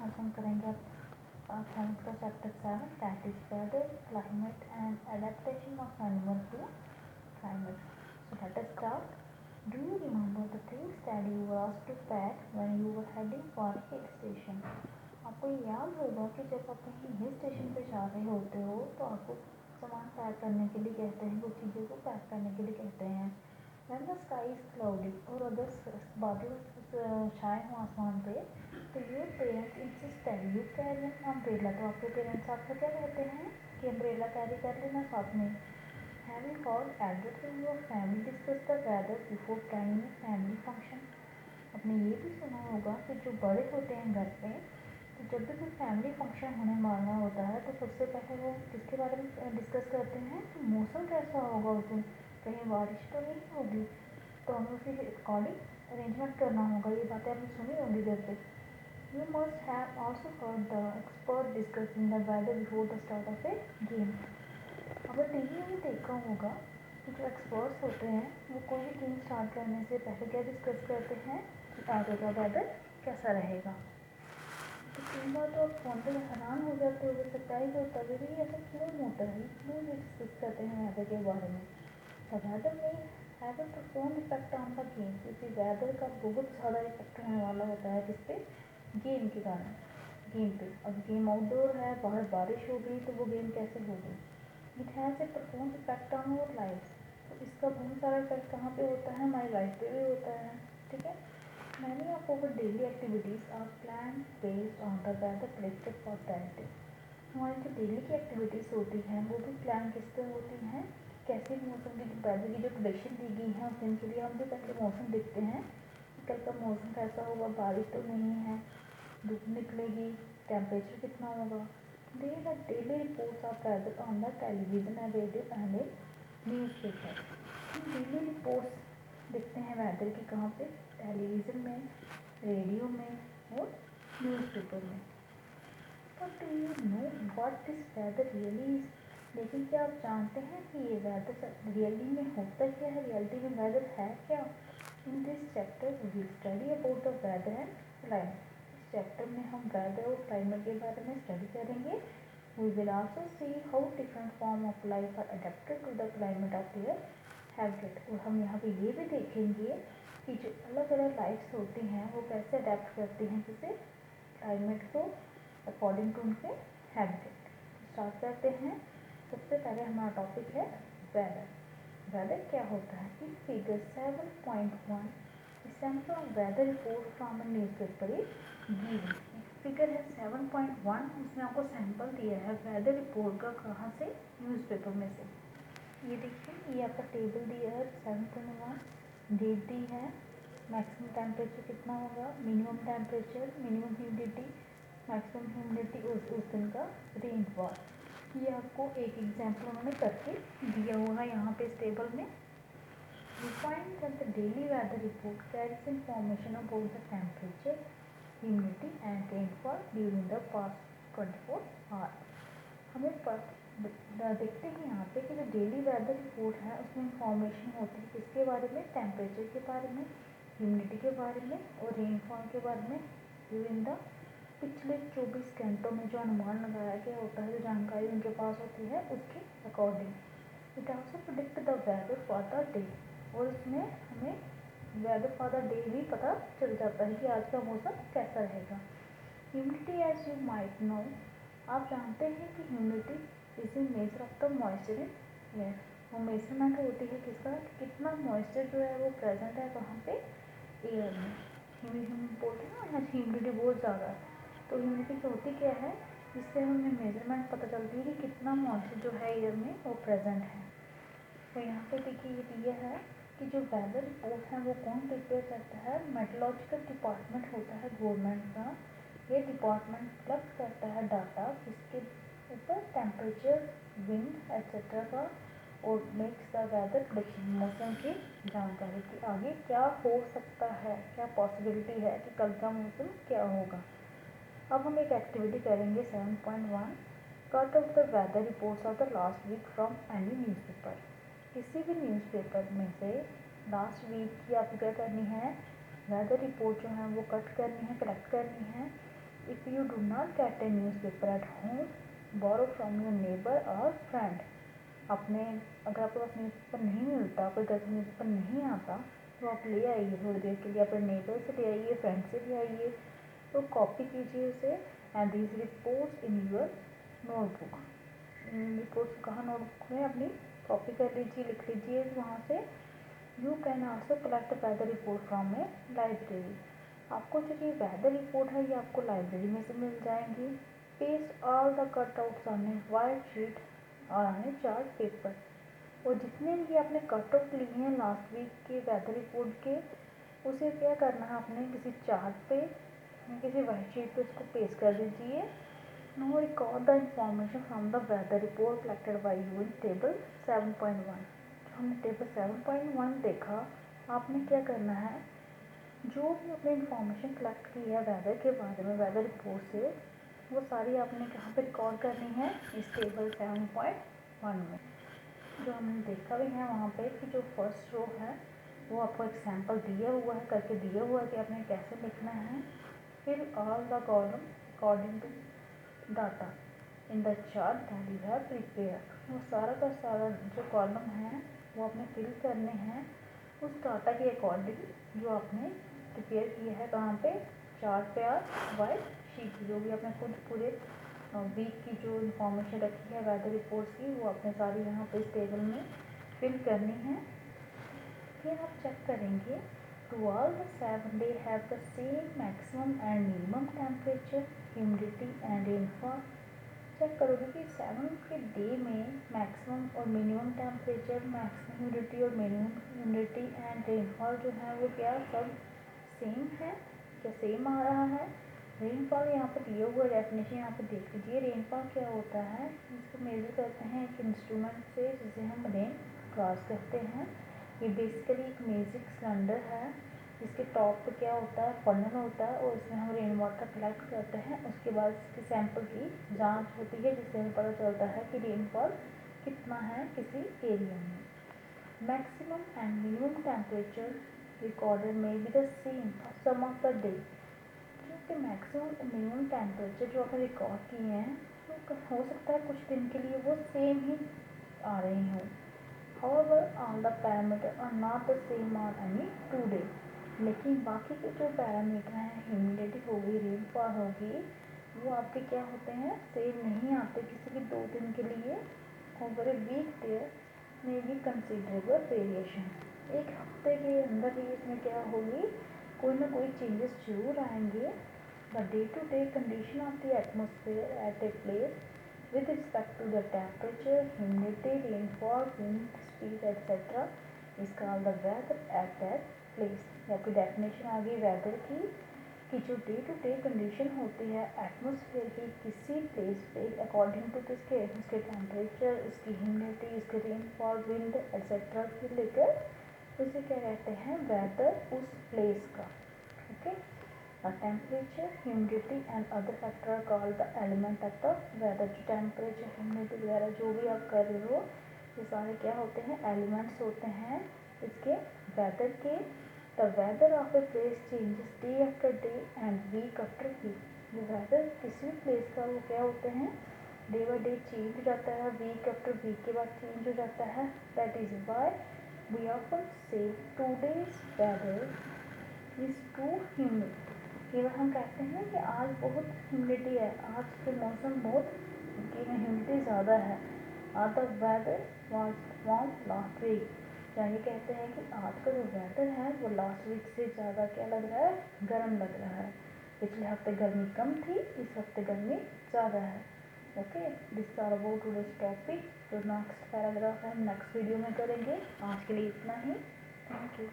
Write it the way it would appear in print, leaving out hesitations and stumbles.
आज हम करेंगे साइंस का chapter 7 that is weather climate and adaptation of animal to climate. So let us start. Do you remember the things that you were asked to pack when you were heading for a hill station? आपको याद होगा कि जब आप कहीं hill station पे जा रहे होते हो तो आपको सामान पैक करने के लिए कहते हैं, कुछ चीज़ों को पैक करने के लिए कहते हैं. When the sky is cloudy और अगर बादल छाए हों आसमान पे तो your parents insist that you carry an umbrella. तो आपके पेरेंट्स आपको क्या कहते हैं कि अम्ब्रेला कैरी कर लेना साथ में. Have you heard elders in your family discuss the weather before planning a family function. आपने ये भी सुना होगा कि जो बड़े होते हैं घर पे, तो जब भी कोई फैमिली फंक्शन होने वाला होता है तो सबसे पहले वो किसके बारे में डिस्कस करते हैं कि मौसम कैसा होगा उस दिन, कहीं बारिश तो नहीं होगी, तो हमें उसी के अकॉर्डिंग अरेंजमेंट करना होगा. ये बातें आपने सुनी होंगी घर पे. You must have also heard the expert discussing the weather before the start of a game. अगर टीवी में देखा होगा कि जो एक्सपर्ट्स होते हैं वो कोई भी गेम स्टार्ट करने से पहले क्या डिस्कस करते हैं कि आगे का वेदर कैसा रहेगा. तो कई बार तो आप फोन पर हैरान हो जाते हो, सरप्राइज होता है कि ऐसा क्यों होता है, क्यों डिस्कस करते हैं वेदर के बारे में. द वेदर में have a profound effect on the game, क्योंकि वेदर का बहुत ज़्यादा इफेक्ट होने वाला होता है जिस पे गेम के कारण. गेम पे अब गेम आउटडोर है, बाहर बारिश हो गई तो वो गेम कैसे होगी. It has a profound effect on our life. तो इसका बहुत सारा इफेक्ट कहाँ पे होता है, हमारी लाइफ पे भी होता है. ठीक है. Many of our daily activities are plan based on the weather predicted for that day. हमारी जो डेली की एक्टिविटीज़ होती हैं वो भी प्लान किस पे होती हैं, कैसे मौसम की वेदर की जो प्रेडिक्शन दी गई है उस दिन के लिए हम भी पहले मौसम देखते हैं. कल का मौसम कैसा होगा, बारिश तो नहीं है, धूप निकलेगी, टेम्परेचर कितना होगा. There are daily reports of weather on the television and radio and a newspaper. हम डेली रिपोर्ट्स देखते हैं वेदर की कहाँ पे, टेलीविज़न में, रेडियो में और न्यूज़पेपर में. But do you know what this weather really is. लेकिन क्या आप जानते हैं कि ये वेदर रियली में होता क्या है, रियलिटी में वेदर है क्या. In this chapter we will study about the weather and climate. इस चैप्टर में हम वेदर और क्लाइमेट के बारे में स्टडी करेंगे. We will also see how different form of life are adapted to the climate of their habitat. और हम यहाँ पे ये भी देखेंगे कि जो अलग अलग लाइफ्स होती हैं वो कैसे अडेप्ट करती हैं किसे, क्लाइमेट को, अकॉर्डिंग टू उनके हैबिटेट. स्टार्ट करते हैं. सबसे पहले हमारा टॉपिक है वेदर. वेदर क्या होता है. In figure 7.1 sample of weather report from a newspaper is given. Figure है 7.1, इसमें आपको सैंपल दिया है वेदर रिपोर्ट का. कहाँ से, न्यूज़पेपर में से. ये देखिए, ये आपका टेबल दिया है 7.1, डेट दी है, मैक्सिमम टेम्परेचर कितना होगा, minimum temperature, minimum humidity, maximum humidity, उस दिन का रेनफॉल. ये आपको एक एग्जाम्पल उन्होंने करके दिया हुआ है यहाँ पे इस टेबल में. We find that the daily weather report carries information about the temperature, humidity and rainfall during the past 24 hours. हमें देखते हैं यहाँ पे कि जो डेली वेदर रिपोर्ट है उसमें इंफॉर्मेशन होती है किसके बारे में, टेम्परेचर के बारे में, ह्यूमिडिटी के बारे में और रेनफॉल के बारे में. ड्यूरिंग द पिछले 24 घंटों में जो अनुमान लगाया गया होता है, जो जानकारी उनके पास होती है उसके according. It also predict the weather for the day. और इसमें हमें वेदर फॉर द डे भी पता चल जाता है कि आज का मौसम कैसा रहेगा. Humidity as you might know, आप जानते हैं कि humidity is a measure of the moisture in air. वो मेजरमेंट होती है किसका, कितना मॉइस्चर जो है वो प्रेजेंट है कहाँ पे, एयर में. बोलते हैं ना ह्यूमिडिटी बहुत ज़्यादा है, तो ह्यूमिडिटी होती क्या है, इससे हमें मेजरमेंट पता चलती है कि कितना मॉइस्चर जो है एयर में वो प्रेजेंट है. तो यहाँ पे देखिए ये दिया है कि जो वेदर रिपोर्ट है वो कौन प्रिपेयर करता है, मेट्रोलॉजिकल डिपार्टमेंट होता है गवर्नमेंट का. ये डिपार्टमेंट कलेक्ट करता है डाटा किसके ऊपर, टेम्परेचर, विंड एक्सेट्रा का, और मेक्स द वेदर प्रेडिक्शन, मौसम की जानकारी की आगे क्या हो सकता है, क्या पॉसिबिलिटी है कि कल का मौसम क्या होगा. अब हम एक एक्टिविटी करेंगे 7.1. Cut off the weather reports of the last week from any newspaper. किसी भी न्यूज़पेपर में से लास्ट वीक की आपको क्या करनी है, वेदर रिपोर्ट जो है वो कट करनी है, कलेक्ट करनी है. If you do not get a news paper at home, borrow from your neighbour और फ्रेंड। अपने अगर आपके पास न्यूज़पेपर नहीं मिलता, आपके घर में न्यूज़पेपर नहीं आता, तो आप ले आइए थोड़ी देर के लिए, अपने नेबर से ले आइए, फ्रेंड से ले आइए, तो कॉपी कीजिए उसे and this reports in your notebook. Reports कहाँ नोटबुक में अपनी कॉपी कर लीजिए, लिख लीजिए वहाँ से। You can also collect weather report from a library. आपको जो ये वेदर रिपोर्ट है ये आपको लाइब्रेरी में से मिल जाएंगी। Paste all the cutouts on A white sheet और ऑन ए चार्ट पेपर। और जितने भी आपने कटआउट लिए हैं लास्ट वीक के वेदर रिपोर्ट के, उसे क्या करना है, आपने किसी चार्ट पे किसी वाइट शीट पे उसको पेस्ट कर दीजिए। Now record the information from the weather report collected by you in table 7.1। हमने टेबल 7.1 देखा, आपने क्या करना है, जो भी आपने इंफॉर्मेशन कलेक्ट की है वेदर के बारे में वेदर रिपोर्ट से, वो सारी आपने कहाँ पे रिकॉर्ड करनी है, इस टेबल 7.1 में। जो हमने देखा भी है वहाँ पे कि जो फर्स्ट रो है वो आपको एग्जाम्पल दिया हुआ है, करके दिया हुआ है कि आपने कैसे लिखना है। फिर all the column according to data in the chart that you have prepare. वो सारा का सारा जो कॉलम है वो आपने फिल करने हैं उस डाटा के अकॉर्डिंग जो आपने प्रिपेयर किया है, कहाँ पे, चार्ट पे और वाइट शीट। जो भी आपने खुद पूरे वीक की जो इंफॉर्मेशन रखी है वेदर रिपोर्ट्स की, वो आपने सारी यहाँ पे इस टेबल में फिल करनी है। फिर आप चेक करेंगे to all the 7 day have the same maximum and minimum temperature, humidity and rainfall. Check करोगे कि 7 के डे में मैक्सिमम और मिनिमम टेम्परेचर, मैक्सिमम ह्यूमिडिटी और मिनिमम ह्यूमिडिटी एंड रेनफॉल जो है वो क्या सब सेम है, क्या सेम आ रहा है। रेनफॉल यहाँ पर दिया हुआ डेफिनेशन यहाँ पे देख लीजिए। रेनफॉल क्या होता है, इसको मेजर करते हैं एक इंस्ट्रूमेंट से जिसे हम रेन ग्लास कहते हैं। ये बेसिकली एक म्यूजिक सिलेंडर है जिसके टॉप पे क्या होता है, फनल होता है, और इसमें हम रेन वाटर कलेक्ट करते हैं। उसके बाद इसकी सैंपल की जांच होती है जिससे हमें पता चलता है कि रेनफॉल कितना है किसी एरिया में। Maximum and minimum temperature recorded may be the same for some of the day. क्योंकि मैक्सिमम और मिनिमम टेम्परेचर जो आपने रिकॉर्ड किए हैं तो हो सकता है कुछ दिन के लिए वो सेम ही आ रही हों। However, all the parameters are not the same on any 2 day। लेकिन बाकी के जो पैरामीटर हैं, ह्यूमिडिटी होगी, रेनफॉल होगी, वो आपके क्या होते हैं, सेम नहीं आते किसी भी 2 दिन के लिए। ओवर ए वीक देयर में बी कंसिडरेबल वेरिएशन। एक हफ्ते के अंदर ही इसमें क्या होगी, कोई ना कोई चेंजेस जरूर आएंगे। The day to day condition of the atmosphere at a place with respect to the temperature, humidity, rainfall, wind speed etc. is called the weather at that place। आपकी डेफिनेशन आ गई वेदर की कि जो day to day condition होती है atmosphere की किसी place पे अकॉर्डिंग टू किसके, उसके टेम्परेचर, उसकी ह्यूमिडिटी, उसके रेनफॉल, विंड एक्सेट्रा से लेकर उसे क्या कहते हैं, वेदर उस प्लेस का। Okay, temperature, humidity and other factor are called the element of the weather। जो temperature, humidity वगैरह जो भी आप कर रहे हो, ये सारे क्या होते हैं, एलिमेंट्स होते हैं इसके वेदर के। The weather of a place changes day after day and week after week. ये वेदर किसी भी प्लेस का वो क्या होते हैं, डे बाई डे चेंज हो जाता है, वीक आफ्टर वीक के बाद चेंज हो जाता है। That is why we often say today's weather is too humid. केवल हम कहते हैं कि आज बहुत ह्यूमिडिटी है, आज के मौसम बहुत ह्यूमिडिटी ज़्यादा है। आज the weather was warm last week, यानी कहते हैं कि आज का जो वेदर है वो लास्ट वीक से ज़्यादा क्या लग रहा है, गर्म लग रहा है। पिछले हफ्ते गर्मी कम थी, इस हफ्ते गर्मी ज़्यादा है। Okay, this are about today's topic. जो नेक्स्ट पैराग्राफ है नेक्स्ट वीडियो में करेंगे। आज के लिए इतना ही। Thank you.